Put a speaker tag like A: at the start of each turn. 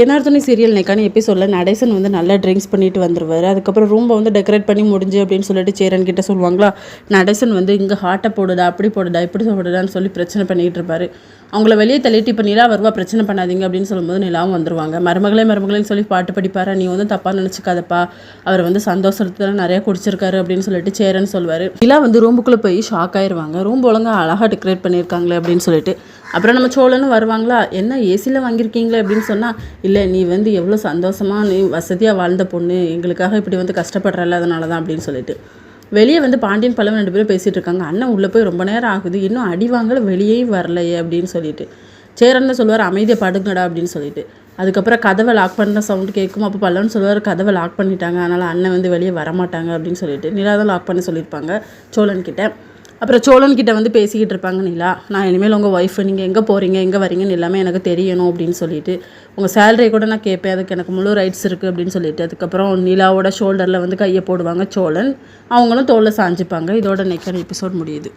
A: என்னார்த்தனி serial நெக்கான எபிசோடில் நடேசன் வந்து நல்லா ட்ரிங்க்ஸ் பண்ணிட்டு வந்துருவார். அதுக்கப்புறம் ரூமை வந்து டெக்கரேட் பண்ணி முடிஞ்சு அப்படின்னு சொல்லிட்டு சேரன் கிட்ட சொல்லுவாங்களா. நடேசன் வந்து இங்கே ஹார்ட்டை போடுடா, அப்படி போடுடா, இப்படி போடுடான்னு சொல்லி பிரச்சனை பண்ணிகிட்டு இருப்பாரு. அவங்கள வெளியே தள்ளிட்டு இப்போ நிலா வருவா, பிரச்சனை பண்ணாதீங்க அப்படின்னு சொல்லும்போது நிலாவும் வந்துருவாங்க. மருமகளேன்னு சொல்லி பாட்டு படிப்பாரா, நீ வந்து தப்பாக நினச்சிக்காதப்பா, அவர் வந்து சந்தோஷத்தில் நிறையா குடிச்சிருக்காரு அப்படின்னு சொல்லிட்டு சேரன் சொல்லுவார். நிலா வந்து ரூமுக்குள்ளே போய் ஷாக் ஆயிடுவாங்க. ரூம் ஒழுங்காக அழகாக டெக்கரேட் பண்ணியிருக்காங்களே அப்படின்னு சொல்லிட்டு. அப்புறம் நம்ம சோழனும் வருவாங்களா, என்ன ஏசியில் வாங்கியிருக்கீங்களே அப்படின்னு சொன்னால், இல்லை நீ வந்து எவ்வளோ சந்தோஷமாக நீ வசதியாக வாழ்ந்த பொண்ணு, எங்களுக்காக இப்படி வந்து கஷ்டப்படுறல, அதனால தான் அப்படின்னு சொல்லிட்டு. வெளியே வந்து பாண்டியன் பல்லவன் 2 பேரும் பேசிகிட்டு இருக்காங்க. அண்ணன் உள்ளே போய் ரொம்ப நேரம் ஆகுது, இன்னும் அடி வாங்கல, வெளியே வரலையே அப்படின்னு சொல்லிட்டு. சேரன்னு சொல்லுவார், அமைதியை படுங்கடா அப்படின்னு சொல்லிட்டு. அதுக்கப்புறம் கதவை லாக் பண்ணுற சவுண்ட் கேட்கும். அப்போ பல்லவன் சொல்லுவார், கதவை லாக் பண்ணிட்டாங்க, அதனால் அண்ணன் வந்து வெளியே வரமாட்டாங்க அப்படின்னு சொல்லிட்டு. நிலா தான் லாக் பண்ண சொல்லியிருப்பாங்க சோழன்கிட்ட. அப்புறம் சோழன்கிட்ட வந்து பேசிக்கிட்டு இருப்பாங்க நிலா, நான் இனிமேல் உங்கள் ஒய்ஃபு, நீங்கள் எங்கே போகிறீங்க எங்கே வரீங்கன்னு எல்லாமே எனக்கு தெரியணும் அப்படின்னு சொல்லிட்டு. உங்கள் சேலரியை கூட நான் கேட்பேன், அதுக்கு எனக்கு முழு ரைட்ஸ் இருக்குது அப்படின்னு சொல்லிட்டு. அதுக்கப்புறம் நிலாவோட ஷோல்டரில் வந்து கையை போடுவாங்க சோழன். அவங்களும் தோளில் சாஞ்சிப்பாங்க. இதோட நெக்ஸ்ட் எபிசோட் முடியுது.